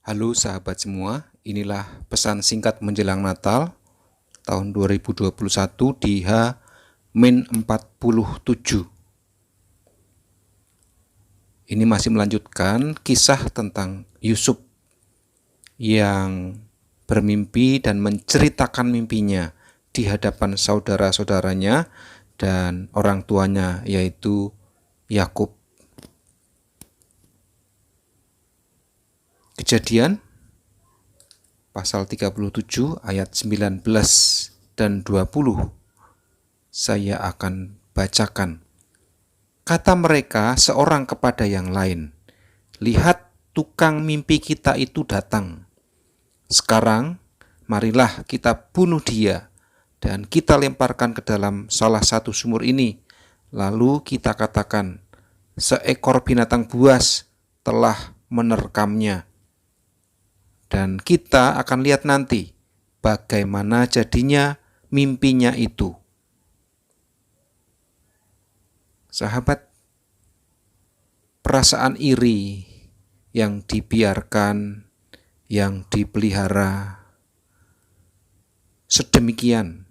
Halo sahabat semua, inilah pesan singkat menjelang Natal tahun 2021 di H-47. Ini masih melanjutkan kisah tentang Yusuf yang bermimpi dan menceritakan mimpinya di hadapan saudara-saudaranya dan orang tuanya, yaitu Yakub. Kejadian pasal 37 ayat 19 dan 20 saya akan bacakan. Kata mereka seorang kepada yang lain, "Lihat, tukang mimpi kita itu datang. Sekarang marilah kita bunuh dia dan kita lemparkan ke dalam salah satu sumur ini. Lalu kita katakan, seekor binatang buas telah menerkamnya. Dan kita akan lihat nanti bagaimana jadinya mimpinya itu." Sahabat, perasaan iri yang dibiarkan, yang dipelihara sedemikian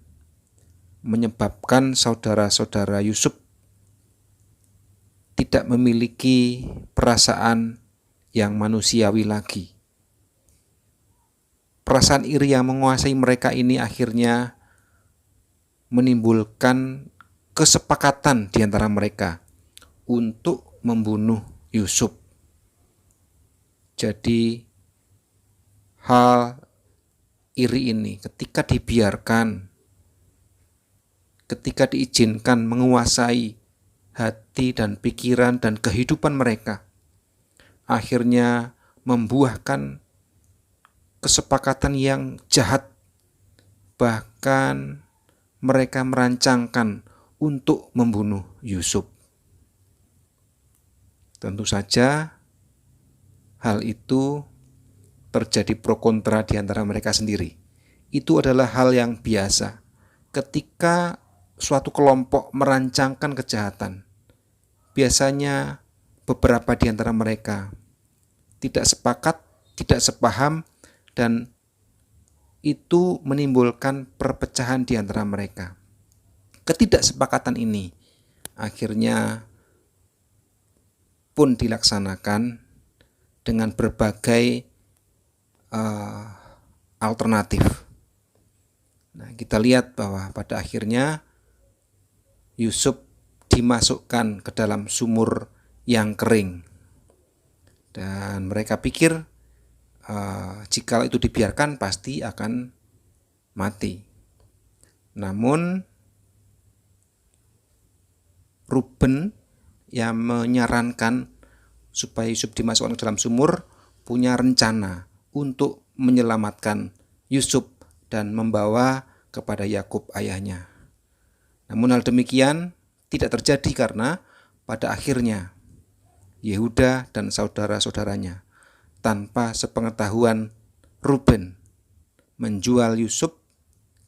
menyebabkan saudara-saudara Yusuf tidak memiliki perasaan yang manusiawi lagi. Perasaan iri yang menguasai mereka ini akhirnya menimbulkan kesepakatan di antara mereka untuk membunuh Yusuf. Jadi hal iri ini ketika dibiarkan, ketika diizinkan menguasai hati dan pikiran dan kehidupan mereka, akhirnya membuahkan kesepakatan yang jahat. Bahkan mereka merancangkan untuk membunuh Yusuf. Tentu saja hal itu terjadi pro kontra di antara mereka sendiri. Itu adalah hal yang biasa. Ketika suatu kelompok merancangkan kejahatan, biasanya beberapa di antara mereka tidak sepakat, tidak sepaham, dan itu menimbulkan perpecahan di antara mereka. Ketidaksepakatan ini akhirnya pun dilaksanakan dengan berbagai alternatif. Nah, kita lihat bahwa pada akhirnya Yusuf dimasukkan ke dalam sumur yang kering. Dan mereka pikir jika itu dibiarkan pasti akan mati. Namun Ruben yang menyarankan supaya Yusuf dimasukkan ke dalam sumur punya rencana untuk menyelamatkan Yusuf dan membawa kepada Yakub ayahnya. Namun hal demikian tidak terjadi karena pada akhirnya Yehuda dan saudara-saudaranya tanpa sepengetahuan Ruben menjual Yusuf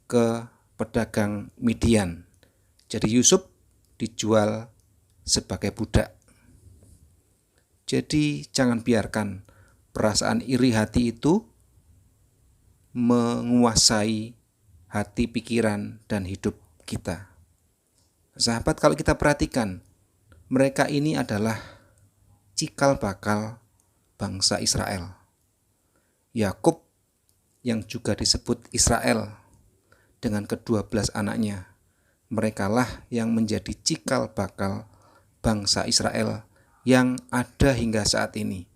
ke pedagang Midian. Jadi Yusuf dijual sebagai budak. Jadi jangan biarkan perasaan iri hati itu menguasai hati, pikiran, dan hidup kita. Sahabat, kalau kita perhatikan, mereka ini adalah cikal bakal bangsa Israel. Yakub yang juga disebut Israel dengan ke-12 anaknya, merekalah yang menjadi cikal bakal bangsa Israel yang ada hingga saat ini.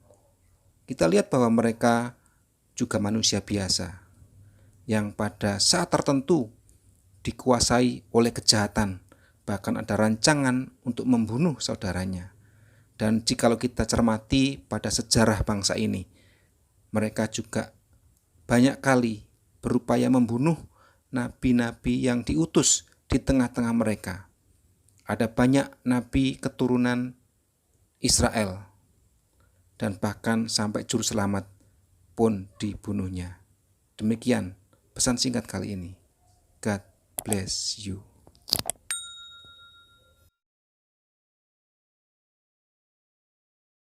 Kita lihat bahwa mereka juga manusia biasa yang pada saat tertentu dikuasai oleh kejahatan, bahkan ada rancangan untuk membunuh saudaranya. Dan jikalau kita cermati pada sejarah bangsa ini, mereka juga banyak kali berupaya membunuh nabi-nabi yang diutus di tengah-tengah mereka. Ada banyak nabi keturunan Israel dan bahkan sampai juru selamat pun dibunuhnya. Demikian pesan singkat kali ini. God bless you.